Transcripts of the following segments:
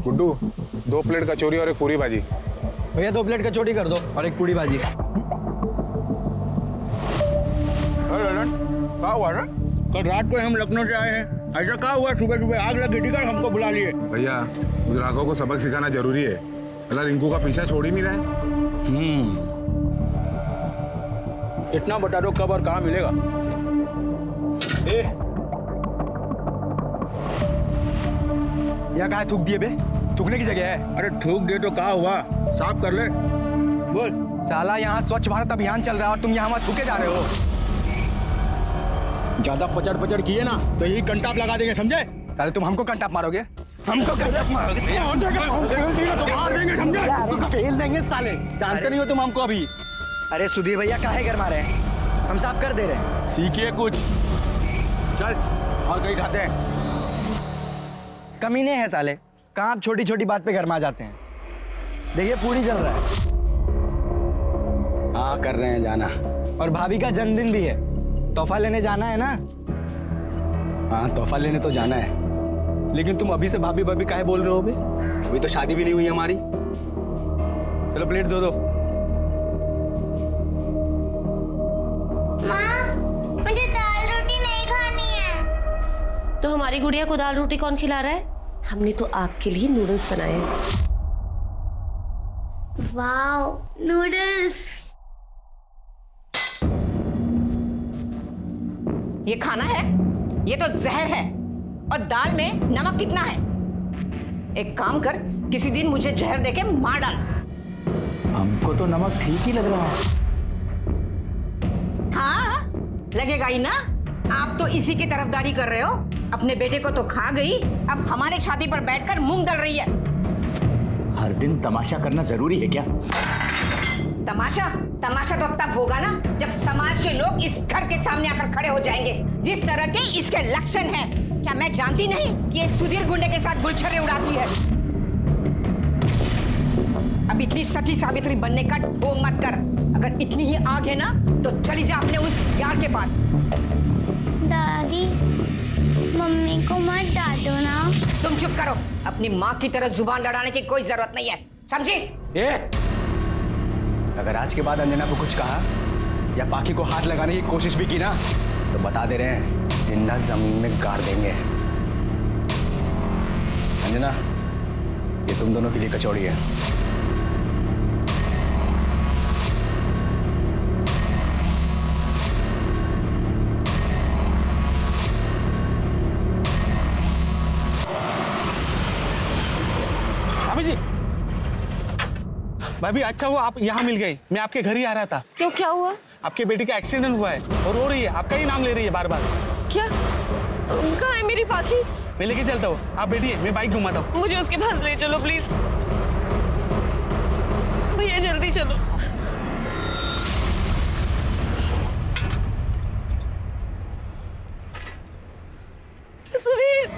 Guddu 2 plate कचौरी और एक पूरी भाजी। भैया 2 प्लेट कचौड़ी कर दो और एक पूरी भाजी। क्या हुआ ना? कल रात को हम लखनऊ से आए हैं, ऐसा क्या हुआ? सुबह सुबह आग लगी थी, कल हमको बुला लिए। भैया बुजुर्गों को सबक सिखाना जरूरी है। अल्लाह रिंकू का पीछा छोड़ ही नहीं रहा है। इतना बता दो कब और कहाँ मिलेगा। या कहाँ थूक दिए बे? थूकने की जगह है। अरे थूक दे तो क्या हुआ, साफ कर ले। बोल। साला यहाँ स्वच्छ भारत अभियान चल रहा है और तुम यहाँ थूके जा रहे हो। ज्यादा पचड़ किए ना तो यही कंटाप लगा देंगे, समझे? साले तुम हमको कंटाप मारोगे? हमको कंटाप मारोगे? फेल देंगे साले। जानते नहीं हो तुम हमको अभी। अरे सुधीर भैया काहे घर मारे हैं? हम साफ कर दे रहे हैं। सीखिए कुछ। चल और कहीं खाते हैं। कमीने हैं साले। कहाँ आप छोटी छोटी बात पे घर में आ जाते हैं। देखिए पूरी जल रहा है। हाँ कर रहे हैं जाना। और भाभी का जन्मदिन भी है, तोहफा लेने जाना है ना? हाँ तोहफा लेने तो जाना है। लेकिन तुम अभी से भाभी भाभी काहे बोल रहे हो बे? अभी तो शादी भी नहीं हुई हमारी। चलो प्लेट दो। माँ, मुझे दाल रोटी नहीं खानी है। तो हमारी गुड़िया को दाल रोटी कौन खिला रहा है? हमने तो आपके लिए नूडल्स बनाए हैं। Wow, noodles. ये खाना है? ये तो जहर है। और दाल में नमक कितना है? एक काम कर, किसी दिन मुझे जहर देके मार डाल। हमको तो नमक ठीक ही लग रहा है। हाँ लगेगा ही ना। आप तो इसी की तरफदारी कर रहे हो। अपने बेटे को तो खा गई, अब हमारे छाती पर बैठकर मूंग दल रही है। हर दिन तमाशा करना जरूरी है क्या? तमाशा तो तब होगा ना जब समाज के लोग इस घर के सामने आकर खड़े हो जाएंगे। जिस तरह के इसके लक्षण हैं, क्या मैं जानती नहीं कि ये सुधीर गुंडे के साथ गुलछर्रे उड़ाती है? अब इतनी सठी सावित्री बनने का ढोंग मत कर। अगर इतनी ही आग है ना तो चली जा अपने उस यार के पास। दादी, मम्मी को मत डांटो ना। तुम चुप करो। अपनी माँ की तरह जुबान लड़ाने की कोई जरूरत नहीं है, समझी? अगर आज के बाद अंजना को कुछ कहा या पाखी को हाथ लगाने की कोशिश भी की ना तो बता दे रहे हैं, जिंदा जमीन में गाड़ देंगे। अंजना, ये तुम दोनों के लिए कचौड़ी है। भाभी अच्छा हुआ आप यहाँ मिल गई। मैं आपके घर ही आ रहा था। क्यों, क्या हुआ? आपके बेटी का एक्सीडेंट हुआ है और रो रही है, आपका ही नाम ले रही है बार बार। क्या? कहाँ है मेरी पाखी? मैं लेके चलता हूँ, आप बैठिए, मैं बाइक घुमाता हूँ। मुझे उसके पास ले चलो प्लीज। भैया जल्दी चलो। सुधीर,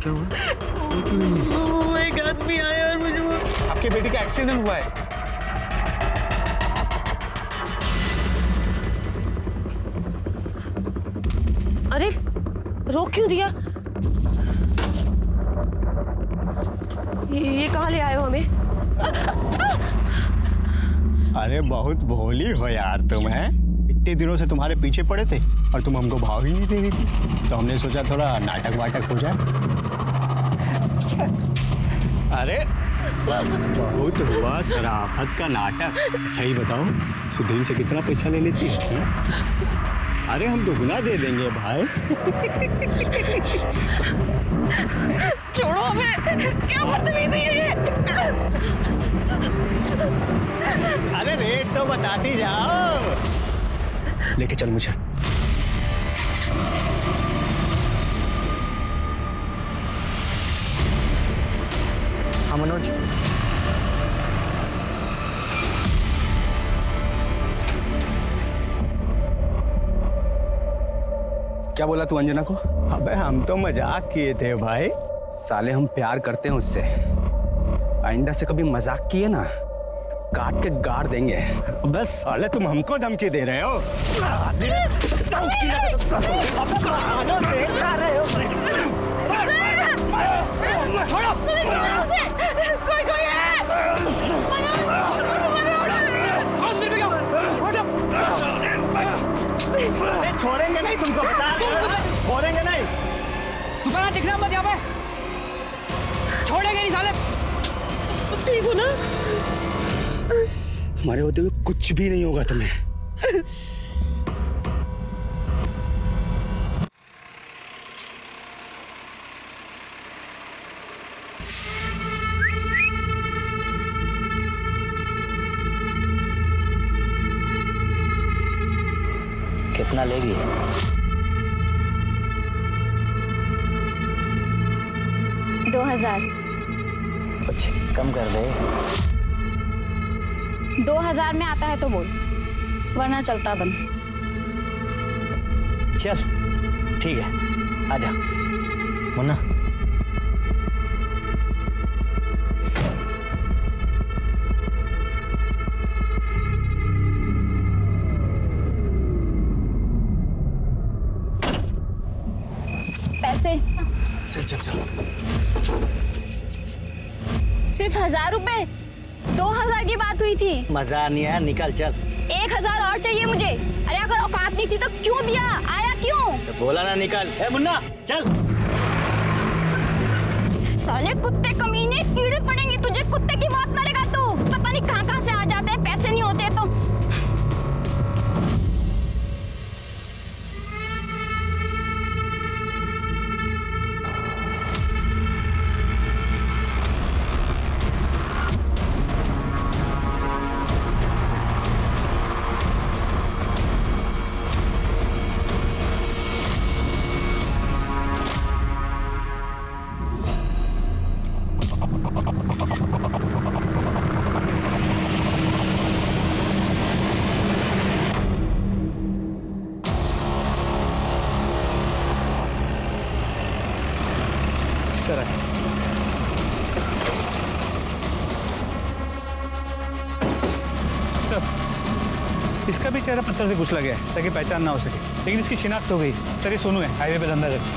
क्या हुआ? एक आदमी आया और मुझे आपके बेटी का एक्सीडेंट हुआ है। अरे रोक क्यों दिया? ये कहाँ ले आए हो हमें? अरे बहुत भोली हो यार तुम, हैं? इतने दिनों से तुम्हारे पीछे पड़े थे और तुम हमको भाव ही नहीं दे रही थी, तो हमने सोचा थोड़ा नाटक वाटक हो जाए। अरे बहुत हुआ शराफत का नाटक। अच्छा ही बताओ, सुधीर से कितना पैसा ले लेती है? अरे हम दुगना दे देंगे भाई। छोड़ो हमें, क्या बदतमीजी है ये? अरे रेट तो बताती जाओ। लेके चल मुझे। हाँ मनोज, क्या बोला तू अंजना को? अबे हम तो मजाक किए थे भाई। साले हम प्यार करते हैं उससे। आइंदा से कभी मजाक किए ना तो काट के गाड़ देंगे। बस साले तुम हमको धमकी दे रहे हो। छोड़ो कोई कोई है छोड़ेंगे नहीं तुमको, बता छोड़ेंगे नहीं। तुम्हारा दिखना मत यहाँ पे, छोड़ेंगे नहीं साले। ठीक हो ना? हमारे होते हुए कुछ भी नहीं होगा तुम्हें। कितना लेगी? कुछ कम कर दे। 2000 में आता है तो बोल, वरना चलता बंद। चल ठीक है, आजा मुन्ना। पैसे चल चल चल। सिर्फ 1000 रुपए? 2000 की बात हुई थी। मजा नहीं आया, निकल चल। 1000 और चाहिए मुझे। अरे अगर औकात नहीं थी तो क्यों दिया, आया क्यों? तो बोला ना निकल। ए मुन्ना चल। साले कुत्ते कमीने, कीड़े पड़ेंगे तुझे, कुत्ते की मौत मरेगा तू। पता नहीं कहाँ से आ जाते हैं, पैसे नहीं होते तो। सर, इसका भी चेहरा पत्थर से कुचला गया है ताकि पहचान ना हो सके, लेकिन इसकी शिनाख्त हो गई। सर ये सोनू है, हाईवे पे धंधा करता है।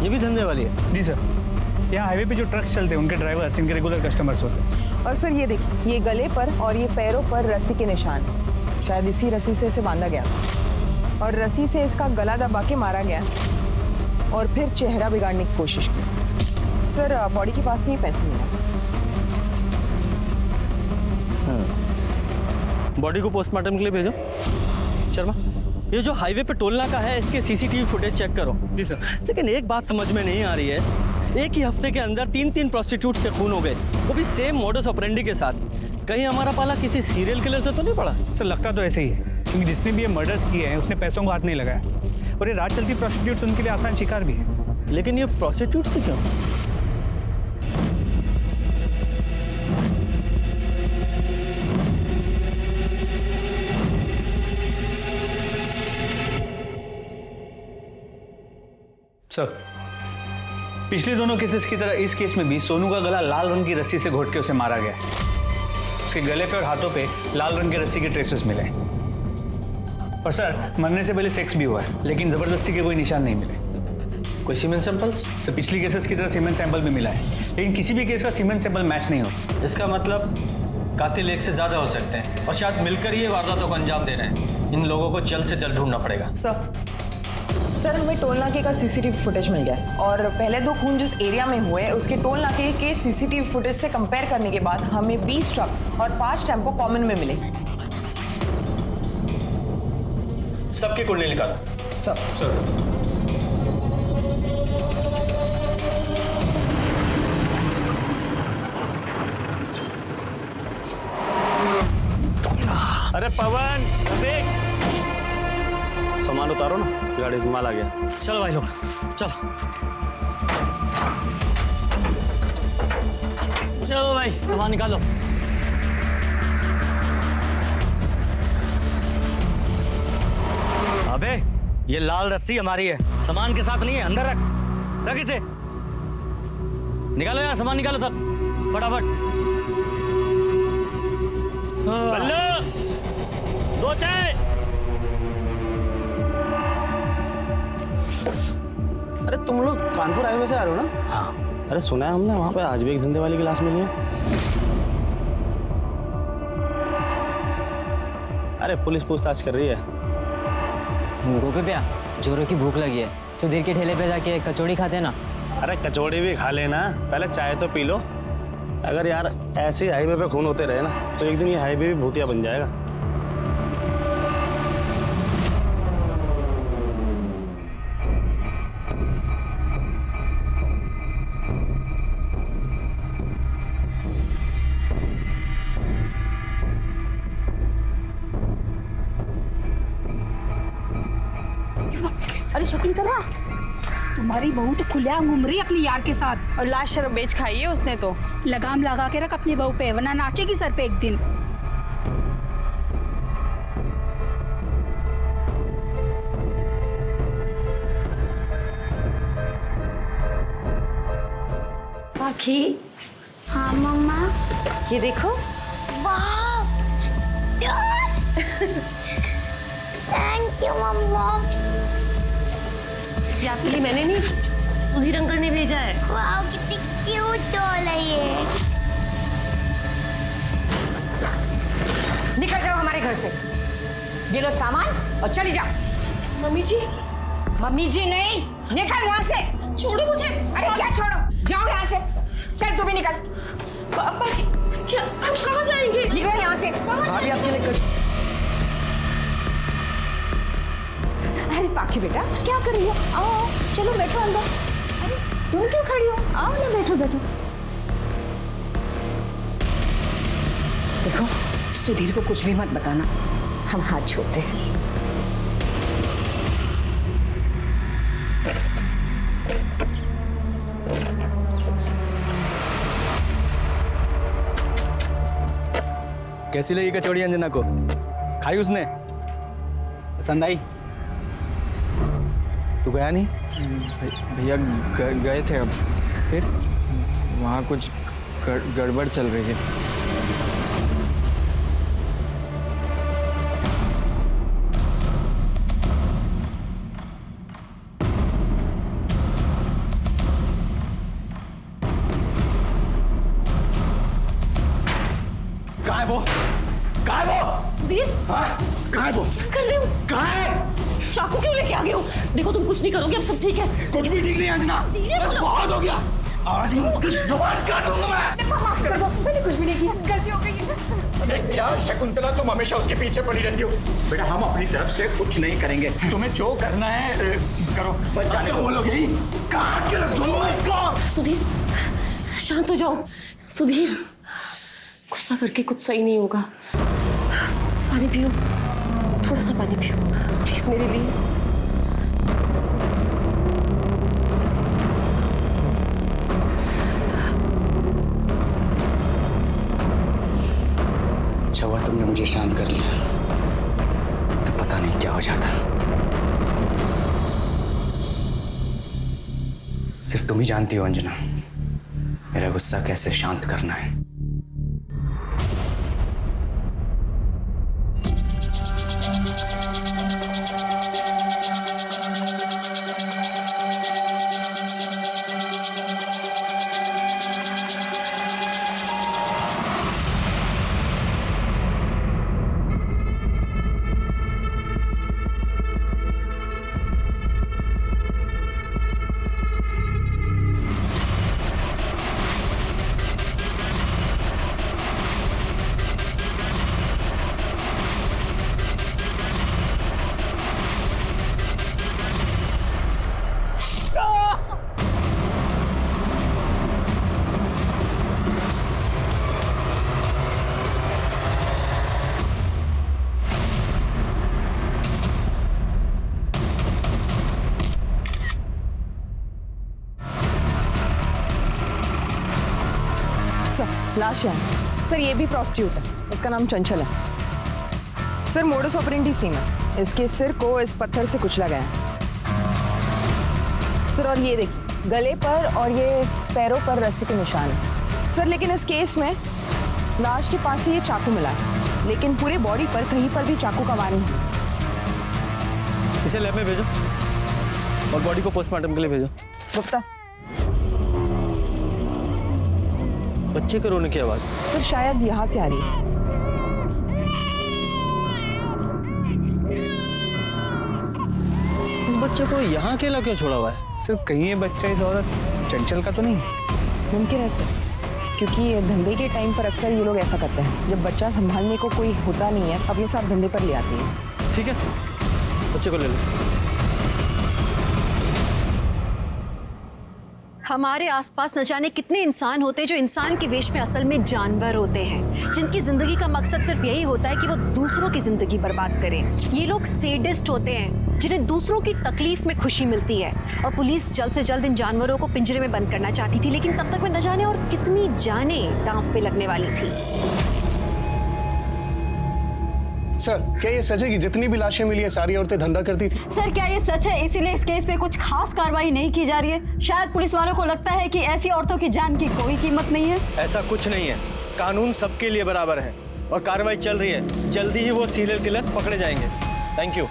ये भी धंधे वाली है? जी सर, यहाँ हाईवे पे जो ट्रक चलते हैं उनके ड्राइवर इनके रेगुलर कस्टमर्स होते हैं। और सर ये देखिए, ये गले पर और ये पैरों पर रस्सी के निशान हैं। शायद इसी रस्सी से इसे बांधा गया और रस्सी से इसका गला दबा के मारा गया और फिर चेहरा बिगाड़ने की कोशिश की। सर बॉडी के पास से ही पैसे मिला। बॉडी को पोस्टमार्टम के लिए भेजो। शर्मा, ये जो हाईवे पे टोल नाका है इसके सीसीटीवी फुटेज चेक करो। जी सर। लेकिन एक बात समझ में नहीं आ रही है, एक ही हफ्ते के अंदर 3 प्रोस्टिट्यूट्स के खून हो गए, वो भी सेम मॉडस ऑपरेंडी के साथ। कहीं हमारा पाला किसी सीरियल किलर से तो नहीं पड़ा? सर लगता तो ऐसे ही है, क्योंकि जिसने भी ये मर्डर्स किए हैं उसने पैसों को हाथ नहीं लगाया, और ये रात चलती प्रोस्टिट्यूट्स उनके लिए आसान शिकार भी है। लेकिन ये प्रोस्टिट्यूट से क्यों? सर, पिछले दोनों केसेस की तरह इस केस में भी सोनू का गला लाल रंग की रस्सी से घोट के उसे मारा गया। उसके गले पे और हाथों पे लाल रंग की रस्सी के ट्रेसेस मिले। और सर, मरने से पहले सेक्स भी हुआ है, लेकिन जबरदस्ती के कोई निशान नहीं मिले। कोई सीमेंट सैंपल्स? सर, पिछली केसेस की तरह सीमेंट सैंपल भी मिला है, लेकिन किसी भी केस का सीमेंट सैंपल मैच नहीं होता। इसका मतलब कातिल एक से ज्यादा हो सकते हैं और शायद मिलकर ये वारदातों को अंजाम दे रहे हैं। इन लोगों को जल्द से जल्द ढूंढना पड़ेगा। सर हमें टोल नाके का सीसीटीवी फुटेज मिल गया है और पहले 2 खून जिस एरिया में हुए उसके टोल नाके के सीसीटीवी फुटेज से कंपेयर करने के बाद हमें 20 ट्रक और 5 टेम्पो कॉमन में मिले। सबके कुंडली निकालो। सर अरे पवन, देख, सामान उतारो ना, गाड़ी में माल आ गया। चलो भाई लोग, चलो चलो भाई, सामान निकालो। अबे ये लाल रस्सी हमारी है, सामान के साथ नहीं है। अंदर रख इसे। निकालो यार, सामान निकालो सब फटाफट। दो चाय। अरे तुम लोग कानपुर हाईवे से आ रहे हो ना? हाँ। अरे सुना है हमने वहाँ पे आज भी एक धंधे वाली की लाश मिली है। अरे पुलिस पूछताछ कर रही है। मुंगो पे प्या जोरों की भूख लगी है, सुधीर के ठेले पे जाके कचौड़ी खाते ना। अरे कचौड़ी भी खा लेना, पहले चाय तो पी लो। अगर यार ऐसे ही हाईवे पे खून होते रहे ना तो एक दिन ये हाईवे भी भूतिया बन जाएगा। अरे शकुंतला, तुम्हारी बहू तो खुलेआम घूम रही है अपने यार के साथ। और लाश शराब बेच खाई है उसने तो। लगाम लगा के रख अपनी बहू पे, वरना नाचेगी सर पे एक दिन। पाखी, हाँ मम्मा। ये देखो। वाह, थैंक यू मम्मा। ये आपके लिए मैंने नहीं, सुधीर अंकल ने भेजा है। वाह, कितनी क्यूट डॉल है ये। निकल जाओ हमारे घर से, ये लो सामान और चली जाओ। मम्मी जी। मम्मी जी नहीं, निकल यहाँ से। छोड़ो मुझे। अरे क्या छोड़ो, जाओ यहाँ से। चल तू भी निकल। पापा क्या, हम कहाँ जाएंगे? निकलो यहाँ से। भाभी आपके लिए अरे पाखी बेटा, क्या कर रही हो? आओ चलो बैठो अंदर। अरे तुम क्यों खड़ी हो? आओ ना, बैठो बैठो। देखो सुधीर को कुछ भी मत बताना, हम हाथ छोड़ते हैं। कैसी लगी कचौड़ी अंजना को? खाई उसने? पसंद आई? तू गया नहीं? भैया गए थे, अब फिर वहाँ कुछ गड़बड़ चल रही है। कहाँ है वो? कहाँ है वो? सुधीर, हाँ? कहाँ है वो? क्या कर रहे हो? कहाँ है? चाकू क्यों लेके आ गए हो? देखो तुम कुछ नहीं करोगे, अब सब ठीक है। कुछ भी ठीक नहीं अंजना, बस बहुत हो गया। आज मैं उसकी जुबान काट दूंगा मैं। माफ कर दो, मैंने कुछ भी नहीं किया, गलती हो गई है। अरे क्या शकुंतला, तुम हमेशा उसके पीछे पड़ी रहती हो। बेटा हम अपनी तरफ से कुछ नहीं करेंगे, तुम्हें जो करना है करो। बस जाने को बोलोगे ही, काट के रख दूंगा इसको। सुधीर शांत हो जाओ। सुधीर, गुस्सा करके कुछ सही नहीं होगा। पानी पियो, थोड़ा सा पानी पियो प्लीज मेरे लिए। अच्छा हुआ तुमने मुझे शांत कर लिया, तो पता नहीं क्या हो जाता। सिर्फ तुम ही जानती हो अंजना, मेरा गुस्सा कैसे शांत करना है। लाश है सर, ये भी प्रोस्टिट्यूट है, इसका नाम चंचल है सर। मोडस ऑपरेंडी सेम है, इसके सिर को इस पत्थर से कुचला गया है सर। और ये देखिए गले पर और ये पैरों पर रस्सी के निशान है सर। लेकिन इस केस में लाश के पास ही ये चाकू मिला है, लेकिन पूरे बॉडी पर कहीं पर भी चाकू का वार नहीं है। इसे लैब में भेजो। और बॉडी को पोस्टमार्टम के लिए भेजो। गुप्ता, बच्चे के रोने की आवाज सर शायद यहाँ से आ रही है। इस बच्चे को यहाँ अकेला क्यों छोड़ा हुआ है? सर कहीं ये बच्चा इस औरत चंचल का तो नहीं? मुमकिन है सर, क्योंकि धंधे के टाइम पर अक्सर ये लोग ऐसा करते हैं, जब बच्चा संभालने को कोई होता नहीं है अपने साथ धंधे पर ले आती है। ठीक है, बच्चे को ले लो। हमारे आसपास न जाने कितने इंसान होते हैं जो इंसान के वेश में असल में जानवर होते हैं, जिनकी जिंदगी का मकसद सिर्फ यही होता है कि वो दूसरों की जिंदगी बर्बाद करें। ये लोग सेडिस्ट होते हैं जिन्हें दूसरों की तकलीफ में खुशी मिलती है। और पुलिस जल्द से जल्द इन जानवरों को पिंजरे में बंद करना चाहती थी, लेकिन तब तक में न जाने और कितनी जाने दांव पे लगने वाली थी। सर क्या ये सच है कि जितनी भी लाशें मिली है सारी औरतें धंधा करती थी? सर क्या ये सच है? इसीलिए इस केस पे कुछ खास कार्रवाई नहीं की जा रही है। शायद पुलिस वालों को लगता है कि ऐसी औरतों की जान की कोई कीमत नहीं है। ऐसा कुछ नहीं है, कानून सबके लिए बराबर है और कार्रवाई चल रही है। जल्दी ही वो सीरियल किलर्स पकड़े जाएंगे। Thank you.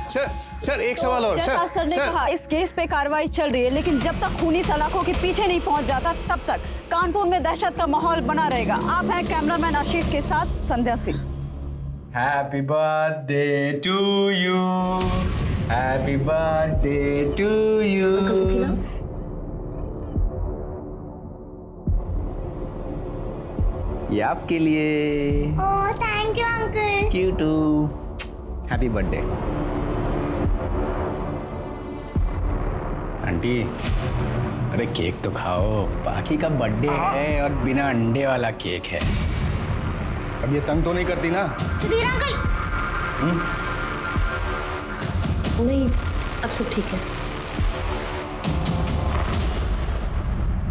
सर एक सवाल और। जैसा सर ने कहा, इस केस पे कार्रवाई चल रही है, लेकिन जब तक खूनी सलाखों के पीछे नहीं पहुंच जाता तब तक कानपुर में दहशत का माहौल बना रहेगा। आप हैं कैमरामैन आशीष के साथ Sandhya Singh. Happy birthday to you, happy birthday to you. ये आपके लिए। Oh thank you uncle. क्यूटू, हैप्पी बर्थडे। आंटी अरे केक तो खाओ, बाकी का बर्थडे है और बिना अंडे वाला केक है। अब ये तंग तो नहीं करती ना? सुधीर अंकल। नहीं, अब सब ठीक है।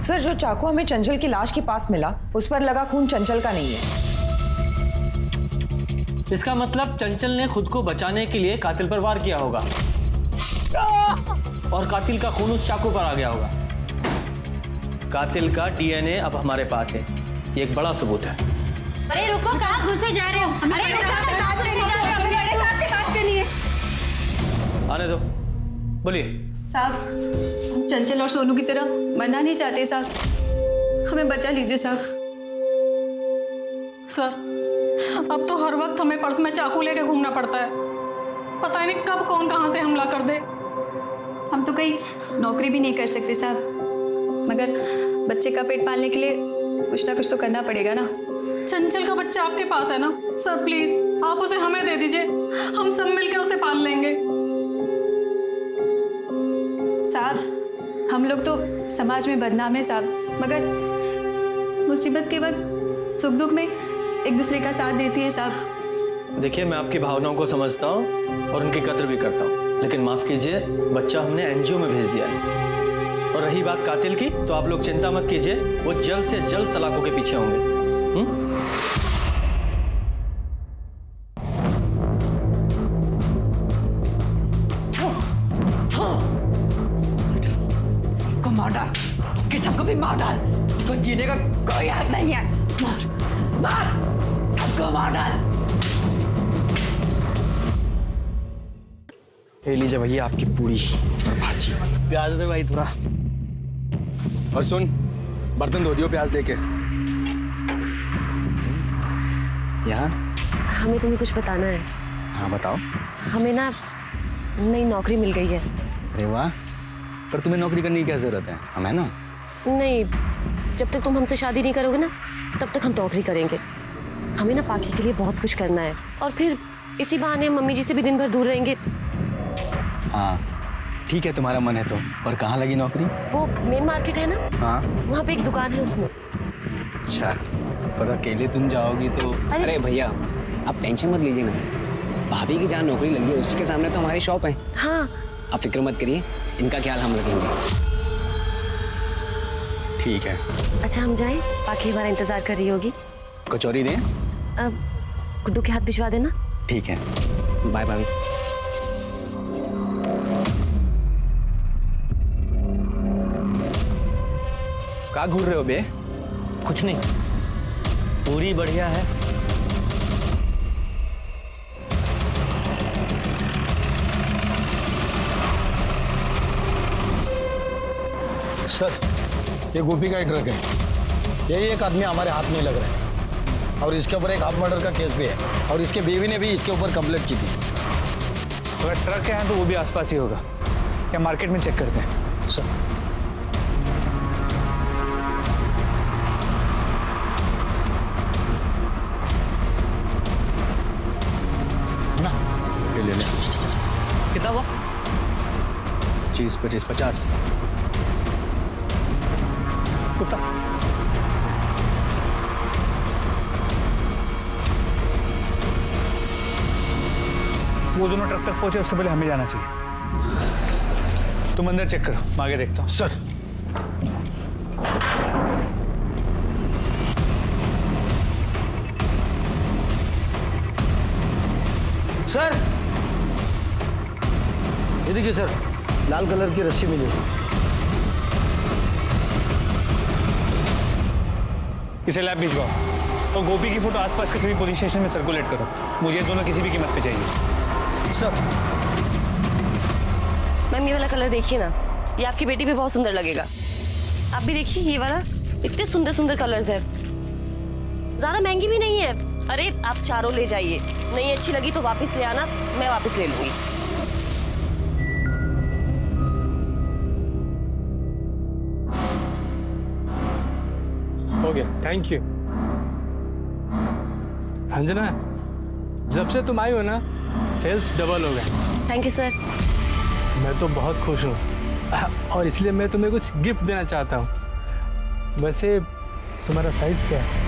सर जो चाकू हमें चंचल की लाश के पास मिला, उस पर लगा खून चंचल का नहीं है। इसका मतलब चंचल ने खुद को बचाने के लिए कातिल पर वार किया होगा और कातिल का खून उस चाकू पर आ गया होगा। कातिल का डीएनए अब हमारे पास है, ये एक बड़ा सबूत है। अरे रुको, कहाँ घुसे जा रहे हो? अरे मेरे साथ से बात करनी है, हमें बड़े साहब से बात करनी है। आने दो, बोलिए। साहब, हम चंचल और सोनू की तरह मरना नहीं चाहते साहब, हमें बचा लीजिए साहब। सर अब तो हर वक्त हमें पर्स में चाकू लेके घूमना पड़ता है, पता ही नहीं कब कौन कहाँ से हमला कर दे। हम तो कहीं नौकरी भी नहीं कर सकते साहब, मगर बच्चे का पेट पालने के लिए कुछ ना कुछ तो करना पड़ेगा ना। चंचल का बच्चा आपके पास है ना सर, प्लीज आप उसे हमें दे दीजिए, हम सब मिलकर उसे पाल लेंगे। साहब हम लोग तो समाज में बदनाम है साहब, मगर मुसीबत के वक्त सुख दुख में एक दूसरे का साथ देती है साहब। देखिए मैं आपकी भावनाओं को समझता हूँ और उनकी कदर भी करता हूँ, लेकिन माफ कीजिए, बच्चा हमने एनजीओ में भेज दिया है। और रही बात कातिल की, तो आप लोग चिंता मत कीजिए, वो जल्द से जल्द सलाखों के पीछे होंगे। सबको मार डाल, कि सबको भी मार डाल, कुछ जीने का कोई हक नहीं है। मार मार, सबको मार डाल। ले लीजिए भैया आपकी पूरी और भाजी। प्याज दे भाई थोड़ा। और सुन, बर्तन धो दियो प्याज देके। यहाँ हमें तुम्हें कुछ बताना है। हाँ बताओ। हमें ना नई नौकरी मिल गई है। अरे वाह, पर तुम्हें नौकरी करने की क्या जरूरत है, हम है ना। नहीं, जब तक तुम हमसे शादी नहीं करोगे ना तब तक हम नौकरी करेंगे। हमें ना पाकी के लिए बहुत कुछ करना है और फिर इसी बहाने हम मम्मी जी से भी दिन भर दूर रहेंगे। हाँ ठीक है, तुम्हारा मन है तो। और कहाँ लगी नौकरी? वो मेन मार्केट है ना, हाँ वहाँ पे एक दुकान है उसमें। अच्छा, पर अकेले तुम जाओगी तो? अरे भैया आप टेंशन मत लीजिए ना, भाभी की जहाँ नौकरी लगी है उसके सामने तो हमारी शॉप है। हाँ आप फिक्र मत करिए, इनका ख्याल हम रखेंगे। ठीक है। अच्छा हम जाएं, पाकी हमारा इंतजार कर रही होगी। कचौरी दें? गुड्डू के हाथ भिजवा देना। ठीक है, बाय भाभी। कहाँ घूर रहे हो बे? कुछ नहीं, पूरी बढ़िया है। सर, ये गोपी का ही ट्रक है। यही एक आदमी हमारे हाथ में लग रहा है और इसके ऊपर एक हाफ मर्डर का केस भी है और इसके बीवी ने भी इसके ऊपर कंप्लेंट की थी। अगर ट्रक है तो वो भी आसपास ही होगा। या मार्केट में चेक करते हैं। सर ले ले। कितना हुआ? 20, 25, 50। कुत्ता वो दोनों ट्रक तक पहुंचे उससे पहले हमें जाना चाहिए। तुम अंदर चेक करो, मैं आगे देखता हूँ। सर सर ये देखिए सर, लाल कलर की रस्सी मिली। इसे लैब भिजवाओ और गोपी की फोटो आसपास के सभी पुलिस स्टेशन में सर्कुलेट करो। मुझे ये दोनों किसी भी कीमत पे चाहिए। सर मैम ये वाला कलर देखिए ना, ये आपकी बेटी पे बहुत सुंदर लगेगा। आप भी देखिए ये वाला, इतने सुंदर सुंदर कलर्स है, ज्यादा महंगी भी नहीं है। अरे आप चारों ले जाइए, नहीं अच्छी लगी तो वापस ले आना, मैं वापस ले लूंगी। हो गया, थैंक यू। अंजना, जब से तुम आई हो ना, सेल्स डबल हो गए। Thank you sir. मैं तो बहुत खुश हूँ और इसलिए मैं तुम्हें कुछ गिफ्ट देना चाहता हूँ। वैसे तुम्हारा साइज क्या है?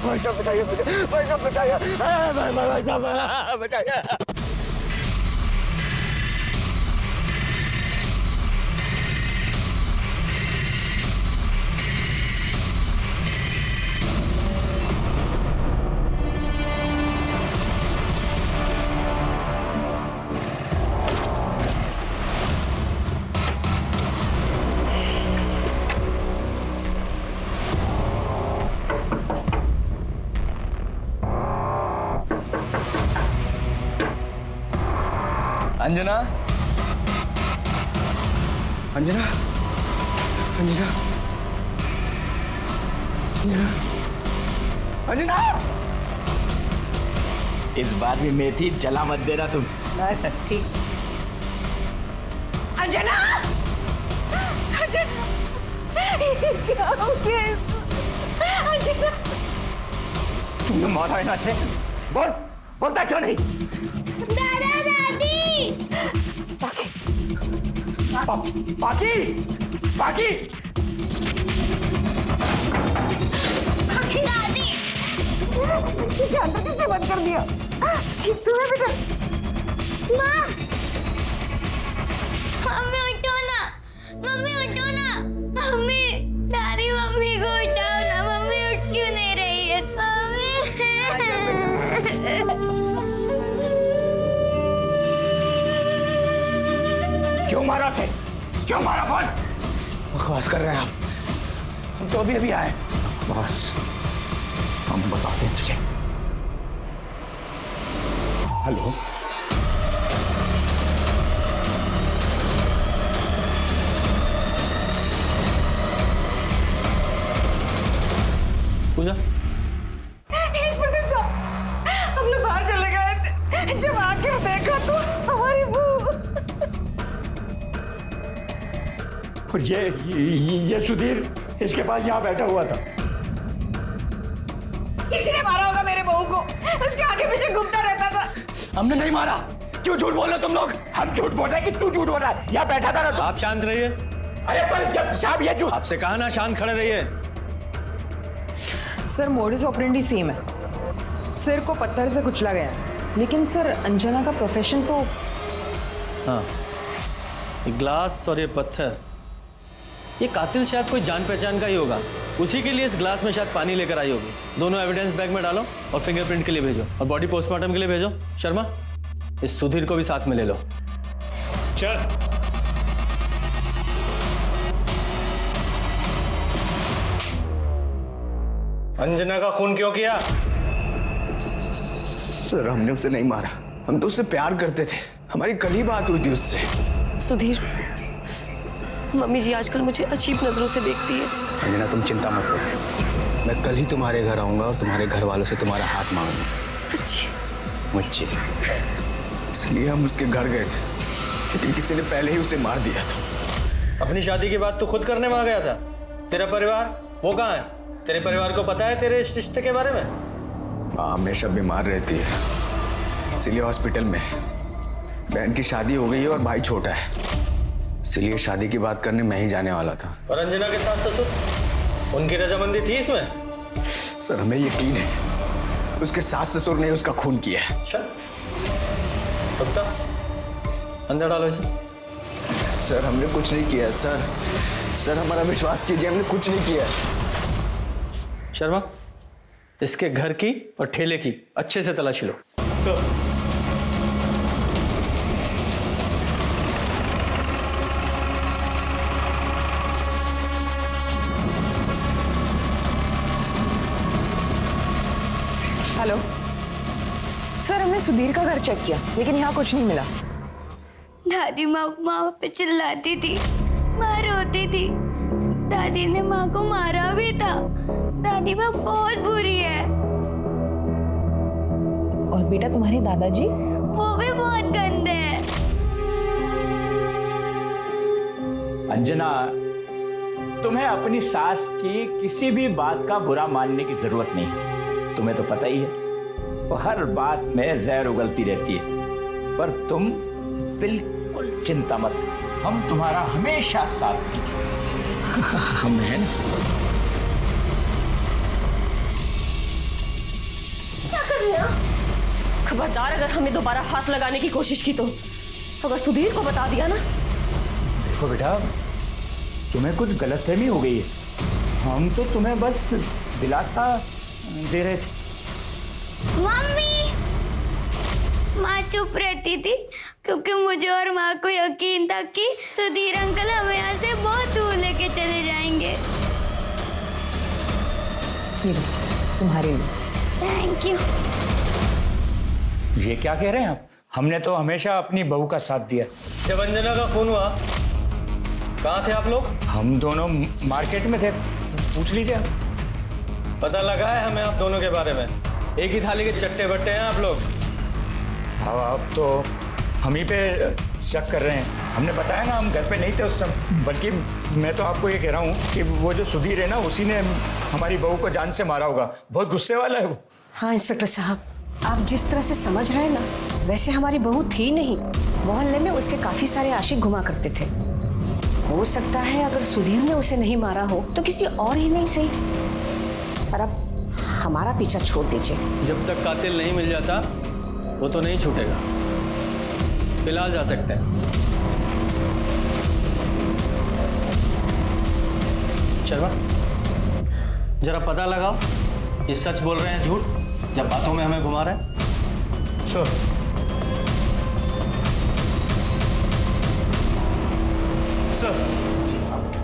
पैसा बचाइए, पैसा बचाइए, बचाइए। अंजना, अंजना, अंजना, अंजना, अंजना। इस बार भी मेथी जला मत देना तुम। बस ठीक। अंजना, अंजना, क्या हो गया इसको? अंजना, तुमने मारा है ना से? बोल, बोलता क्यों नहीं? दादा दादी। पाकी, पाकी, पाकी, दादी। अंदर किसने बंद कर दिया? ठीक तो है बेटा? माँ, मम्मी उठो ना, मम्मी उठो ना, मम्मी, दादी मम्मी को उठाओ ना, मम्मी उठ क्यों नहीं रही है? मम्मी। क्यों मारा से? क्यों मारा? बोल। बकवास कर रहे हैं आप। हम तो अभी आए। बस हम बताते हैं तुझे। हेलो, पूजा, इंस्पेक्टर साहब, हम लोग बाहर चले गए थे, जब आकर देखा तो हमारी बहू। और ये सुधीर इसके पास यहाँ बैठा हुआ था। किसी ने मारा होगा मेरे बहू को, उसके आगे पीछे घूमता रहता था। हमने नहीं मारा। क्यों झूठ बोल रहे हो तुम लोग? हम झूठ बोल रहे हैं कि तू झूठ बोल रहा है? यहाँ बैठा था ना तू। आप शांत रहिए। अरे पर जब साहब ये झूठ। आपसे कहा ना शांत खड़े रहिए। सर मोडिस ऑपरेंडी सेम है। सिर को पत्थर से कुचला गया, लेकिन सर अंजना का प्रोफेशन तो। हाँ, ये ग्लास और ये पत्थर, ये कातिल शायद कोई जान पहचान का ही होगा। उसी के लिए इस ग्लास में शायद पानी लेकर आई होगी। दोनों एविडेंस बैग में डालो और फिंगरप्रिंट के लिए भेजो और बॉडी पोस्टमार्टम के लिए भेजो। शर्मा, इस सुधीर को भी साथ में ले लो। चल। अंजना का खून क्यों किया? सर हमने उसे नहीं मारा, हम तो उससे प्यार करते थे, हमारी कल ही बात हुई थी उससे। सुधीर, मम्मी जी आजकल मुझे अजीब नजरों से देखती है। अंजना तुम चिंता मत करो, मैं कल ही तुम्हारे घर आऊंगा और तुम्हारे घर वालों से तुम्हारा हाथ मांगूंगा। सच्ची? मुझे इसलिए हम उसके घर गए थे, लेकिन किसी ने पहले ही उसे मार दिया था। अपनी शादी की बात तो खुद करने वहां गया था। तेरा परिवार वो कहाँ है? तेरे परिवार को पता है तेरे इस रिश्ते के बारे में? माँ हमेशा बीमार रहती है, इसीलिए हॉस्पिटल में। बहन की शादी हो गई है और भाई छोटा है, इसीलिए शादी की बात करने मैं ही जाने वाला था। और अंजना के सास ससुर, उनकी रजामंदी थी इसमें? सर हमें यकीन है उसके सास ससुर ने उसका खून किया है। अंदर डालो इसे। सर हमने कुछ नहीं किया सर, सर हमारा विश्वास कीजिए, हमने कुछ नहीं किया। शर्मा, इसके घर की और ठेले की अच्छे से तलाशी लो। हेलो सर, हमने सुधीर का घर चेक किया लेकिन यहाँ कुछ नहीं मिला। दादी माँ पे चिल्लाती थी, माँ रोती थी। दादी ने माँ को मारा भी था। दादी माँ बहुत बुरी है। और बेटा तुम्हारे दादाजी? वो भी बहुत गंदे हैं। अंजना, तुम्हें अपनी सास की किसी भी बात का बुरा मानने की जरूरत नहीं। तुम्हें तो पता ही है वो हर बात में जहर उगलती रहती है, पर तुम बिल्कुल चिंता मत, हम तुम्हारा हमेशा साथ देंगे। हम हैं ना। क्या कर रहे हो? खबरदार अगर हमें दोबारा हाथ लगाने की कोशिश की तो, अगर सुधीर को बता दिया ना। देखो बेटा, तुम्हें कुछ गलतफहमी हो गई है, हम तो तुम्हें बस दिलासा दे रहे थे। मम्मी, माँ चुप रहती थी क्योंकि मुझे और माँ को यकीन था कि सुधीर अंकल हमें यहाँ से बहुत दूर लेके चले जाएंगे। तुम्हारे लिए। Thank you. ये क्या कह रहे हैं आप? हमने तो हमेशा अपनी बहू का साथ दिया। जब अंजना का खून हुआ कहाँ थे आप लोग? हम दोनों मार्केट में थे, पूछ लीजिए आप। पता लगा है हमें आप दोनों के बारे में, एक ही थाली के चट्टे बट्टे हैं आप लोग। हाँ, आप तो हम ही पे शक कर रहे हैं। हमने बताया ना हम घर पे नहीं थे उस समय, बल्कि मैं तो आपको ये कह रहा हूँ कि वो जो सुधीर है ना, उसी ने हमारी बहू को जान से मारा होगा। बहुत गुस्से वाला है वो। हाँ इंस्पेक्टर साहब, आप जिस तरह से समझ रहे हैं ना, वैसे हमारी बहू थी नहीं। मोहल्ले में उसके काफी सारे आशिक घुमा करते थे। हो सकता है अगर सुधीर ने उसे नहीं मारा हो तो किसी और ही नहीं सही। पर अब हमारा पीछा छोड़ दीजिए। जब तक कातिल नहीं मिल जाता वो तो नहीं छूटेगा। फिलहाल जा सकते हैं। शर्मा, जरा पता लगाओ ये सच बोल रहे हैं झूठ, या बातों में हमें घुमा रहे हैं। सर,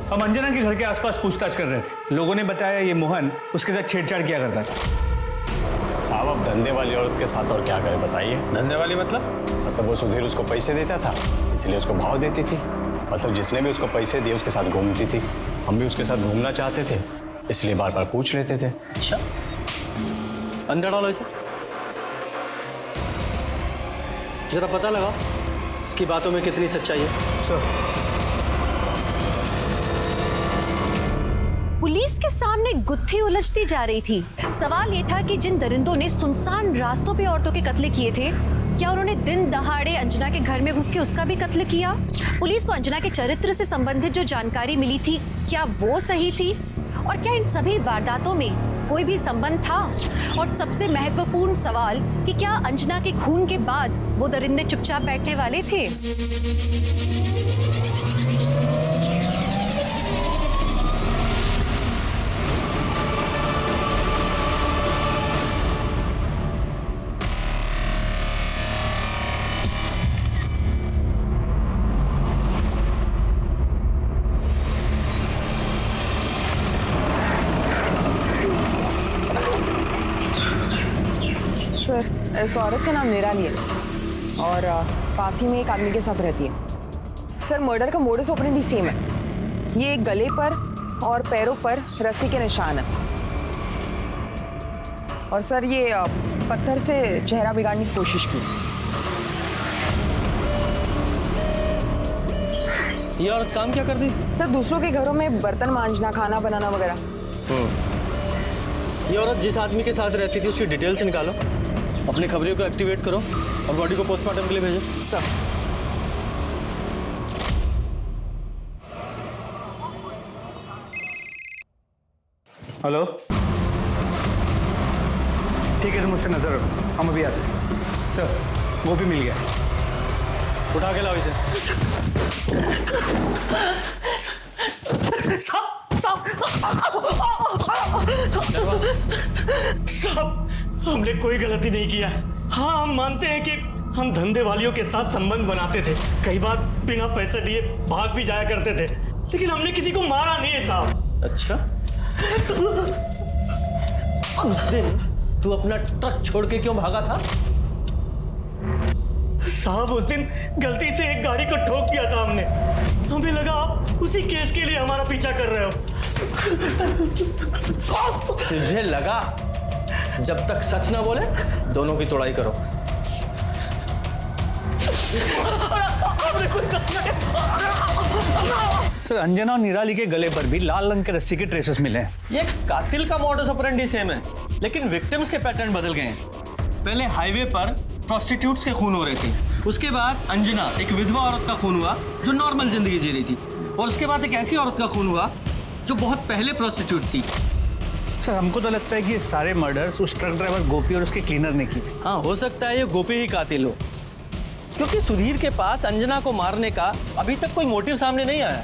हम अंजना के घर के आसपास पूछताछ कर रहे थे। लोगों ने बताया ये मोहन उसके साथ छेड़छाड़ किया करता था। साहब अब धंधे वाली औरत के साथ और क्या करें बताइए? धंधे वाली मतलब वो सुधीर उसको पैसे देता था, इसलिए उसको भाव देती थी। मतलब जिसने भी उसको पैसे दिए उसके साथ घूमती थी। हम भी उसके साथ घूमना चाहते थे, इसलिए बार बार पूछ लेते थे। अच्छा, अंदर डालो इसे। जरा पता लगाओ इसकी बातों में कितनी सच्चाई है। सर, पुलिस के सामने गुत्थी उलझती जा रही थी। सवाल ये था कि जिन दरिंदों ने सुनसान रास्तों पे औरतों के कत्ल किए थे, क्या उन्होंने दिन दहाड़े अंजना के घर में घुस के उसका भी कत्ल किया? पुलिस को अंजना के चरित्र से संबंधित जो जानकारी मिली थी, क्या वो सही थी? और क्या इन सभी वारदातों में कोई भी संबंध था? और सबसे महत्वपूर्ण सवाल कि क्या अंजना के खून के बाद वो दरिंदे चुपचाप बैठने वाले थे? इस औरत का नाम निराली है और पास ही में एक आदमी के साथ रहती है। सर मर्डर का मोडस ऑपरेंडी सेम है। ये गले पर और पैरों पर रस्सी के निशान है और सर ये पत्थर से चेहरा बिगाड़ने की कोशिश की। ये औरत काम क्या करती? सर दूसरों के घरों में बर्तन मांजना, खाना बनाना वगैरह। ये औरत जिस आदमी के साथ रहती थी उसकी डिटेल्स निकालो, अपने खबरियों को एक्टिवेट करो और बॉडी को पोस्टमार्टम के लिए भेजो। सर हेलो, ठीक है, तुम उस पर नजर रखो, हम अभी आते हैं। सर वो भी मिल गया, उठा के लाओ इसे। साहब, हमने कोई गलती नहीं किया। हाँ, हम मानते हैं कि हम धंधे वालियों के साथ संबंध बनाते थे, कई बार बिना पैसे दिए भाग भी जाया करते थे, लेकिन हमने किसी को मारा नहीं है साहब। अच्छा, उस दिन तू अपना ट्रक छोड़ के क्यों भागा था? साहब उस दिन गलती से एक गाड़ी को ठोक दिया था हमने, हमें लगा आप उसी केस के लिए हमारा पीछा कर रहे हो। तुझे लगा? जब तक सच ना बोले दोनों की तोड़ाई करो। सर अंजना और निराली के गले पर भी लाल रंग के रस्सी के ट्रेसेस मिले हैं। ये कातिल का मॉडस ऑपरेंडी सेम है, लेकिन विक्टिम्स के पैटर्न बदल गए हैं। पहले हाईवे पर प्रोस्टिट्यूट्स के खून हो रहे थे, उसके बाद अंजना एक विधवा औरत का खून हुआ जो नॉर्मल जिंदगी जी रही थी, और उसके बाद एक ऐसी औरत का खून हुआ जो बहुत पहले प्रोस्टिट्यूट थी। सर हमको तो लगता है कि ये सारे मर्डर्स उस ट्रक ड्राइवर गोपी और उसके क्लीनर ने की। हाँ, हो सकता है ये गोपी ही कातिल हो, क्योंकि सुधीर के पास अंजना को मारने का अभी तक कोई मोटिव सामने नहीं आया,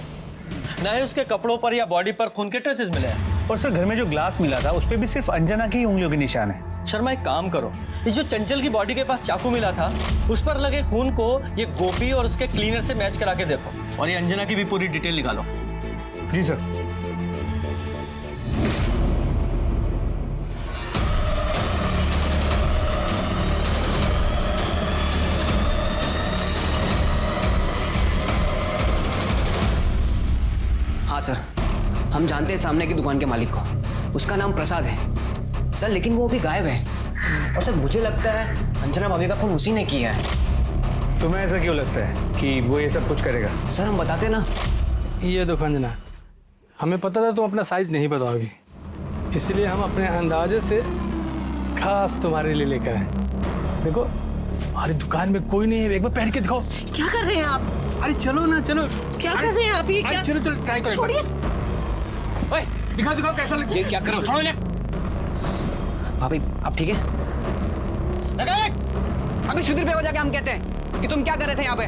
न ही उसके कपड़ों पर या बॉडी पर खून के ट्रेसेस मिले हैं। और सर घर में जो ग्लास मिला था उस पे भी सिर्फ अंजना की उंगलियों के निशान है। शर्मा एक काम करो, ये जो चंचल की बॉडी के पास चाकू मिला था उस पर लगे खून को ये गोपी और उसके क्लीनर से मैच करा के देखो, और ये अंजना की भी पूरी डिटेल निकालो। जी सर। हाँ सर, हम जानते हैं सामने की दुकान के मालिक को, उसका नाम प्रसाद है सर, लेकिन वो अभी गायब है। और सर मुझे लगता है अंजना भाभी का खून उसी ने किया है। तुम्हें ऐसा क्यों लगता है कि वो ये सब कुछ करेगा? सर हम बताते ना। ये देखो अंजना, हमें पता था तुम अपना साइज नहीं बताओगी, इसलिए हम अपने अंदाजे से खास तुम्हारे लिए लेकर आए। देखो हमारी दुकान में कोई नहीं है, एक बार पहन के दिखाओ। क्या कर रहे हैं आप? अरे चलो ना, चलो। क्या कर रहे हैं आप? ये क्या? चलो चलो ट्राई करो। छोड़िए। ओए दिखाओ दिखाओ कैसा लग। ये क्या कर रहे हो? छोड़ो इन्हें। भाभी आप ठीक है? अभी सुधीर पे हो जाके हम कहते हैं कि तुम क्या कर रहे थे यहाँ पे?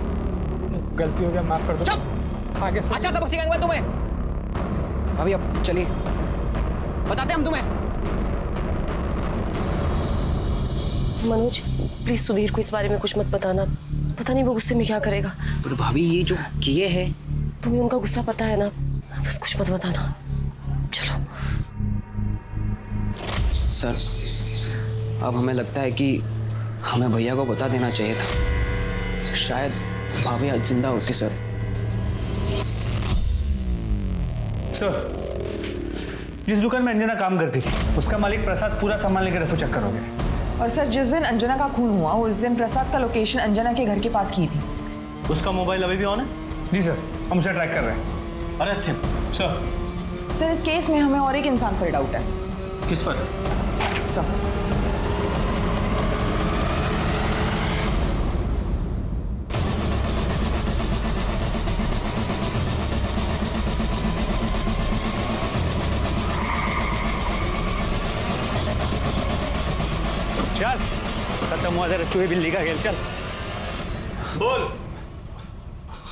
गलती हो गया, माफ कर दो। चुप। आगे से अच्छा सबक सिखाएंगे तुम्हें। भाभी अब चलिए, बताते हम तुम्हें। मनोज प्लीज सुधीर को इस बारे में कुछ मत बताना, पता नहीं वो गुस्से में क्या करेगा। पर भाभी ये जो किए हैं, तुम्हें उनका गुस्सा पता है ना, बस कुछ मत बताना। चलो। सर अब हमें लगता है कि हमें भैया को बता देना चाहिए था, शायद भाभी आज जिंदा होती। सर जिस दुकान में अंजना काम करती थी उसका मालिक प्रसाद पूरा सामान लेकर रफू चक्कर हो गया। और सर जिस दिन अंजना का खून हुआ उस दिन प्रसाद का लोकेशन अंजना के घर के पास की थी। उसका मोबाइल अभी भी ऑन है? जी सर, हम उसे ट्रैक कर रहे हैं। Arrest him. सर इस केस में हमें और एक इंसान पर डाउट है। किस पर? सर चल खत्म हुआ जरा चूहे बिल्ली का खेल, चल बोल।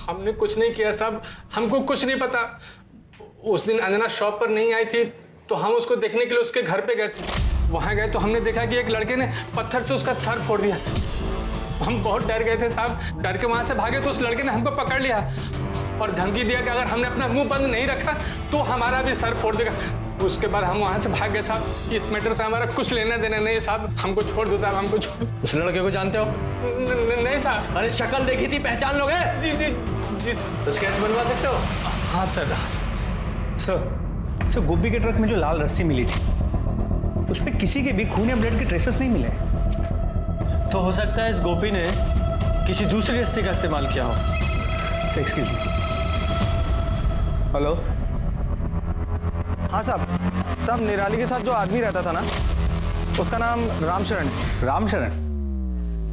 हमने कुछ नहीं किया साहब, हमको कुछ नहीं पता। उस दिन अंजना शॉप पर नहीं आई थी तो हम उसको देखने के लिए उसके घर पे गए थे। वहां गए तो हमने देखा कि एक लड़के ने पत्थर से उसका सर फोड़ दिया। हम बहुत डर गए थे साहब, डर के वहां से भागे तो उस लड़के ने हमको पकड़ लिया और धमकी दिया कि अगर हमने अपना मुंह बंद नहीं रखा तो हमारा भी सर फोड़ देगा। उसके बाद हम वहाँ से भाग गए साहब। इस मैटर से हमारा कुछ लेना देना नहीं है साहब, हमको छोड़ दो साहब, हमको छोड़ दो। उस लड़के को जानते हो? नहीं साहब। अरे शक्ल देखी थी, पहचान लोगे? जी जी जी सर। तो स्केच बनवा सकते हो? हाँ सर, हाँ सर। सर गोभी के ट्रक में जो लाल रस्सी मिली थी उस पे किसी के भी खून या ब्लड के ट्रेसेस नहीं मिले। तो हो सकता है इस गोपी ने किसी दूसरी रस्ते का इस्तेमाल किया हो। Excuse me. हेलो। हाँ साहब निराली के साथ जो आदमी रहता था ना, उसका नाम रामशरण है। रामशरण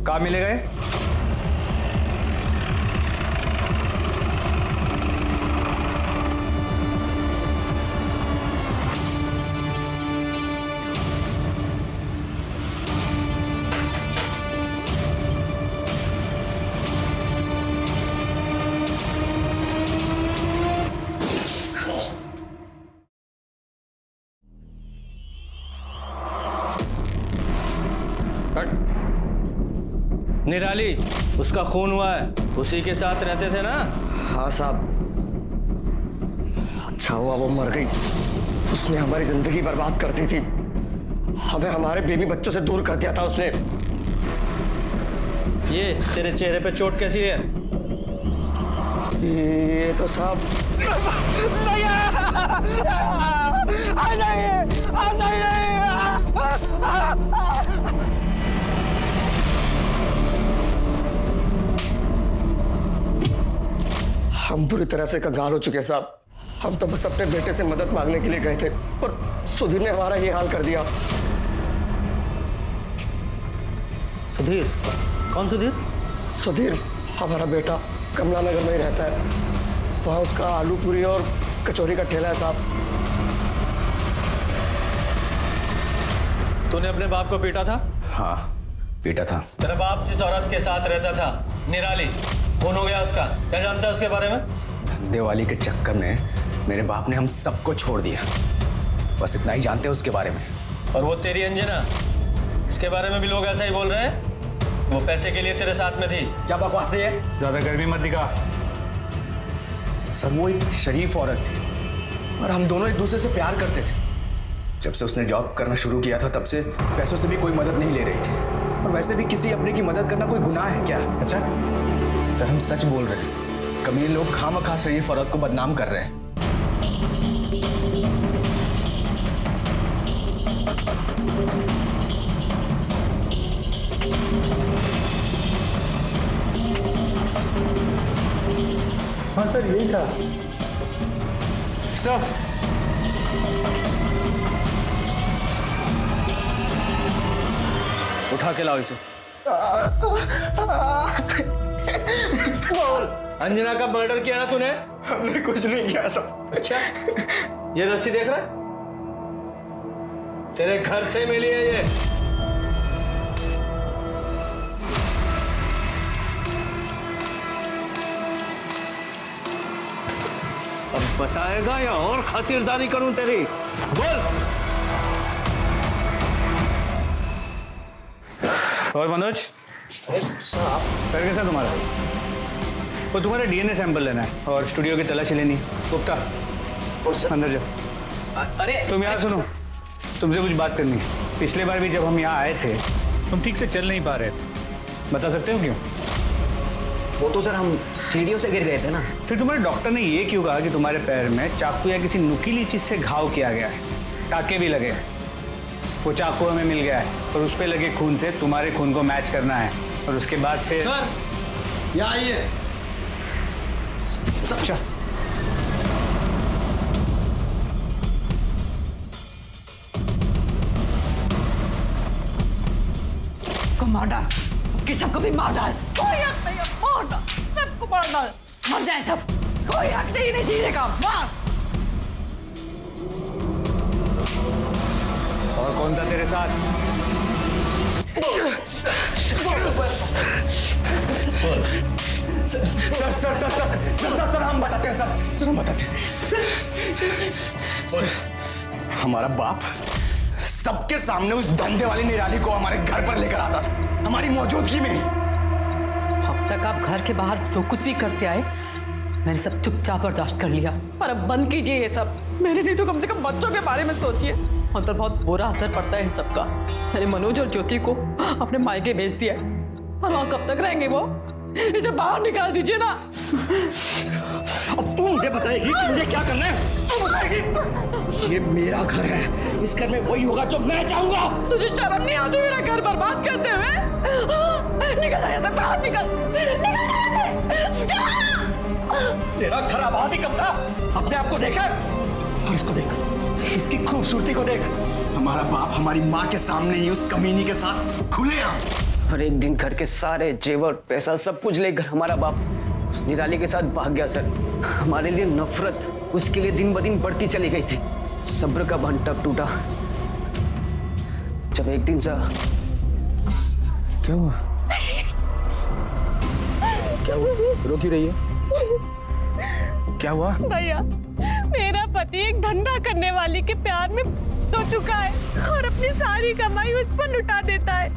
कहाँ मिलेगा ये? निराली, उसका खून हुआ है, उसी के साथ रहते थे ना? हाँ साहब। अच्छा हुआ वो मर गई, उसने हमारी जिंदगी बर्बाद कर दी थी, हमें हमारे बेबी बच्चों से दूर कर दिया था उसने। ये तेरे चेहरे पे चोट कैसी है? ये तो साहब हम बुरी तरह से कंगाल हो चुके हैं साहब। हम तो बस अपने बेटे से मदद मांगने के लिए गए थे, पर सुधीर ने हमारा ये हाल कर दिया। सुधीर? कौन सुधीर? सुधीर हमारा बेटा कमला नगर में ही रहता है, वहाँ उसका आलू पूरी और कचौरी का ठेला है साहब। तूने अपने बाप को पीटा था? हाँ पीटा था। तेरा बाप जिस औरत के साथ रहता था, निराली, खून हो गया उसका, क्या जानता है उसके बारे में? धंधेवाली के चक्कर में मेरे बाप ने हम सबको छोड़ दिया, बस इतना ही जानते हैं उसके बारे में। और वो तेरी अंजना, इसके बारे में भी लोग ऐसा ही बोल रहे हैं? वो पैसे के लिए तेरे साथ में थी। क्या बकवास है? ज्यादा गर्मी मत दिखा। सर वो एक शरीफ औरत थी और हम दोनों एक दूसरे से प्यार करते थे। जब से उसने जॉब करना शुरू किया था तब से पैसों से भी कोई मदद नहीं ले रही थी, और वैसे भी किसी अपने की मदद करना कोई गुनाह है क्या? अच्छा सर हम सच बोल रहे हैं, कमीने लोग खामखा शरीफ औरत को बदनाम कर रहे हैं। हाँ सर यही था सर। उठा के लाओ इसे। अंजना का मर्डर किया ना तूने? हमने कुछ नहीं किया सब। अच्छा, ये रस्सी देख रहा है? तेरे घर से मिली है ये। अब बताएगा या और खातिरदारी करूं तेरी? बोल। और मनोज, सर कैसा तुम्हारा? वो तुम्हारा डीएनए सैंपल लेना है और स्टूडियो की तलाशी लेनी है। गुप्ता अंदर जाओ। अरे तुम यहाँ सुनो, तुमसे कुछ बात करनी है। पिछले बार भी जब हम यहाँ आए थे तुम ठीक से चल नहीं पा रहे थे, बता सकते हो क्यों? वो तो सर हम सीढ़ियों से गिर गए थे ना। फिर तुम्हारे डॉक्टर ने ये क्यों कहा कि तुम्हारे पैर में चाकू या किसी नुकीली चीज से घाव किया गया है? टाके भी लगे हैं। वो चाकू हमें मिल गया है और उस पे लगे खून से तुम्हारे खून को मैच करना है, और उसके बाद फिर सर यहाँ आइए। अच्छा को मार डाल, कि सबको भी मार डाल। कोई हक नहीं है, मार डाल, सबको मार डाल, मर जाए सब, कोई हक नहीं जीने का, मार। और कौन था तेरे साथ? Sir sir sir sir sir sir sir हम बताते हैं सर हम बताते हैं। सर हमारा बाप सबके सामने उस धंधे वाली निराली को हमारे घर पर लेकर आता था, हमारी मौजूदगी में। अब तक आप घर के बाहर जो कुछ भी करते आए मैंने सब चुपचाप बर्दाश्त कर लिया, पर अब बंद कीजिए ये सब। मेरे नहीं तो कम से कम बच्चों के बारे में सोचिए। उन पर बहुत बुरा असर पड़ता है इन सब का। मैंने मनोज और ज्योति को अपने मायके भेज दिया है, और वहाँ कब तक रहेंगे वो? इसे बाहर निकाल दीजिए ना। अब तू मुझे बताएगी कि मुझे क्या करना है? तू बताएगी? ये मेरा घर है, इस घर में वही होगा जो मैं चाहूंगा। तुझे शर्म नहीं आती मेरा घर बर्बाद करते हुए? निकल जा यहाँ से, बाहर निकल, निकल जा। तेरा घर आबाद ही कब था? अपने आप को देखा? और इसको देख, इसकी खूबसूरती को देख। हमारा बाप हमारी माँ के सामने ही उस कमीनी के साथ खुलेआम, और एक दिन घर के सारे जेवर पैसा सब कुछ लेकर हमारा बाप उस निराली के साथ भाग गया सर। हमारे लिए नफरत उसके लिए दिन ब दिन बढ़ती चली गई थी। सब्र का बंध तब टूटा जब एक दिन सा क्या हुआ? क्या हुआ? रो क्यों रही है? क्या हुआ? भैया, मेरा पति एक धंधा करने वाली के प्यार में तो चुका है और अपनी सारी कमाई उस पर लुटा देता है।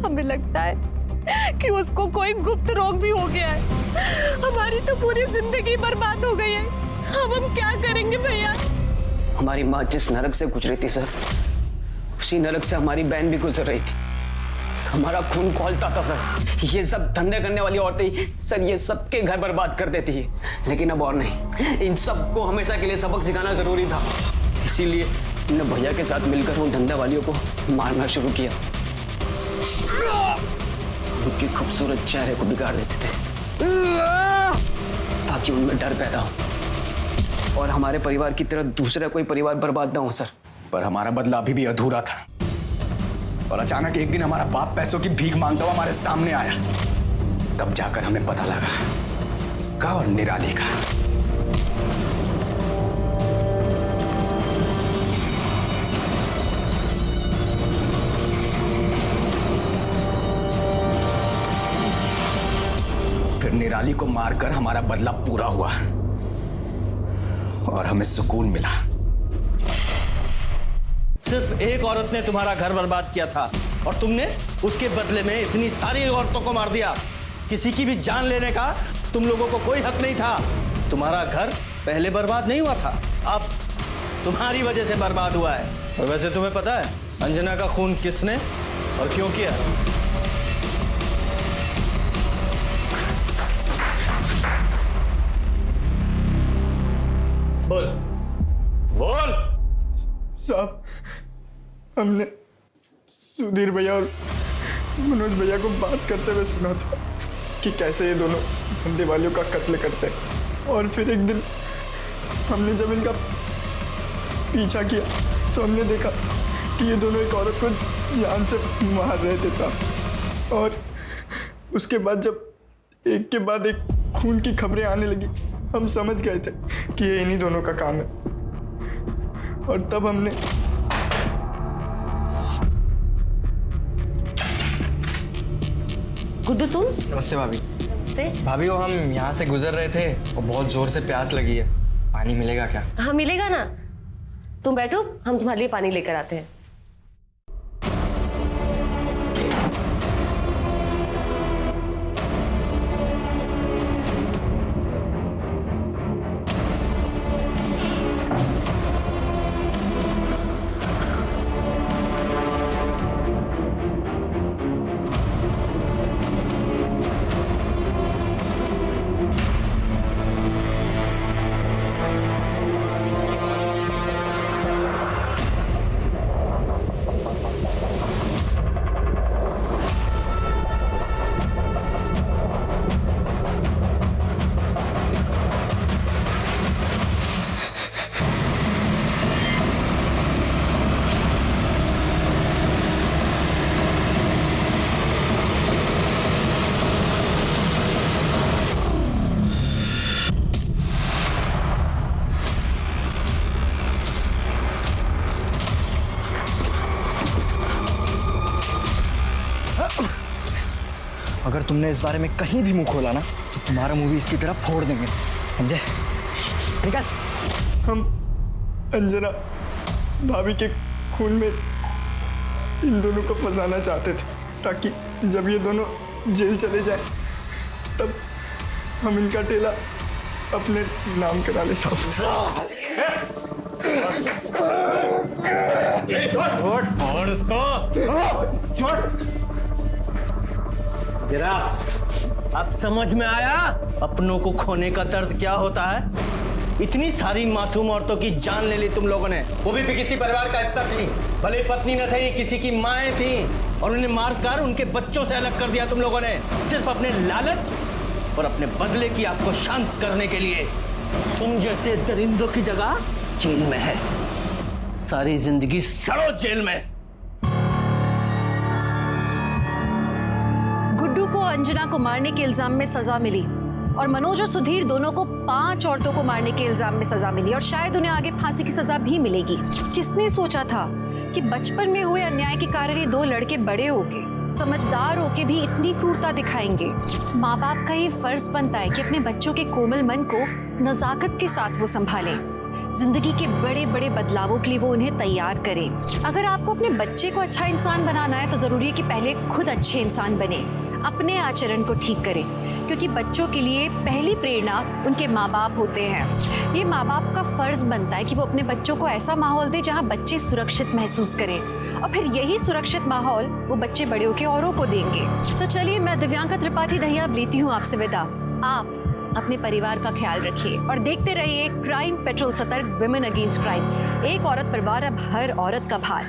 हमें लगता है कि उसको कोई गुप्त रोग भी हो गया है। हमारी तो पूरी जिंदगी बर्बाद हो गई है। अब हम क्या करेंगे भैया? हमारी माँ जिस नरक से गुजरी थी सर, उसी नरक से हमारी बहन भी गुजर रही थी। हमारा खून खौलता था सर। ये सब धंधे करने वाली औरतें सर ये सबके घर बर्बाद कर देती है, लेकिन अब और नहीं। इन सबको हमेशा के लिए सबक सिखाना जरूरी था। इसीलिए इन भैया के साथ मिलकर उन धंधे वालियों को मारना शुरू किया। उनके खूबसूरत चेहरे को बिगाड़ देते थे ताकि उनमें डर पैदा हो और हमारे परिवार की तरह दूसरा कोई परिवार बर्बाद ना हो सर। पर हमारा बदला अभी भी अधूरा था, और अचानक एक दिन हमारा बाप पैसों की भीख मांगता हुआ हमारे सामने आया। तब जाकर हमें पता लगा उसका और निराली का। फिर निराली को मारकर हमारा बदला पूरा हुआ और हमें सुकून मिला। सिर्फ एक औरत ने तुम्हारा घर बर्बाद किया था और तुमने उसके बदले में इतनी सारी औरतों को मार दिया। किसी की भी जान लेने का तुम लोगों को कोई हक नहीं था। तुम्हारा घर पहले बर्बाद नहीं हुआ था, अब तुम्हारी वजह से बर्बाद हुआ है। और वैसे तुम्हें पता है अंजना का खून किसने और क्यों किया? बोल बोल। साहब, हमने सुधीर भैया और मनोज भैया को बात करते हुए सुना था कि कैसे ये दोनों धंधे वालियों का कत्ल करते हैं। और फिर एक दिन हमने जब इनका पीछा किया तो हमने देखा कि ये दोनों एक औरत को जान से मार रहे थे साहब। और उसके बाद जब एक के बाद एक खून की खबरें आने लगी, हम समझ गए थे कि ये इन्हीं दोनों का काम है। और तब हमने गुड्डू, तुम? नमस्ते भाभी। नमस्ते भाभी, वो हम यहाँ से गुजर रहे थे और बहुत जोर से प्यास लगी है। पानी मिलेगा क्या? हाँ मिलेगा ना, तुम बैठो, हम तुम्हारे लिए पानी लेकर आते हैं। अगर तुमने इस बारे में कहीं भी मुंह खोला ना तो तुम्हारा मुंह भी इसकी तरह फोड़ देंगे, समझे? निकल। हम अंजना भाभी के खून में इन दोनों को फंसाना चाहते थे ताकि जब ये दोनों जेल चले जाए तब हम इनका ठेला अपने नाम करा ले साहब। छोड़ उसको, छोड़। जरा अब समझ में आया अपनों को खोने का दर्द क्या होता है? इतनी सारी मासूम औरतों की जान ले ली तुम लोगों ने, वो भी किसी परिवार का हिस्सा थी, भले पत्नी न सही किसी की माएं थी, और उन्हें मारकर उनके बच्चों से अलग कर दिया तुम लोगों ने, सिर्फ अपने लालच और अपने बदले की आपको शांत करने के लिए। तुम जैसे दरिंदों की जगह जेल में है, सारी जिंदगी सड़ो जेल में। गुड्डू को अंजना को मारने के इल्जाम में सजा मिली और मनोज और सुधीर दोनों को 5 औरतों को मारने के इल्जाम में सजा मिली और शायद उन्हें आगे फांसी की सजा भी मिलेगी। किसने सोचा था कि बचपन में हुए अन्याय के कारण ये 2 लड़के बड़े होके, समझदार होके भी इतनी क्रूरता दिखाएंगे। माँ बाप का ये फर्ज बनता है कि अपने बच्चों के कोमल मन को नजाकत के साथ वो संभालें, जिंदगी के बड़े बड़े बदलावों के लिए वो उन्हें तैयार करें। अगर आपको अपने बच्चे को अच्छा इंसान बनाना है तो जरूरी है कि पहले खुद अच्छे इंसान बने, अपने आचरण को ठीक करें, क्योंकि बच्चों के लिए पहली प्रेरणा उनके माँ बाप होते हैं। ये माँ बाप का फर्ज बनता है कि वो अपने बच्चों को ऐसा माहौल दे जहाँ बच्चे सुरक्षित महसूस करें, और फिर यही सुरक्षित माहौल वो बच्चे बड़े होकर औरों को देंगे। तो चलिए, मैं दिव्यांका त्रिपाठी दहिया लेती हूँ आपसे विदा। आप अपने परिवार का ख्याल रखिए और देखते रहिए क्राइम पेट्रोल, सतर्क, विमेन अगेंस्ट क्राइम। एक औरत पर वार, अब हर औरत का भार।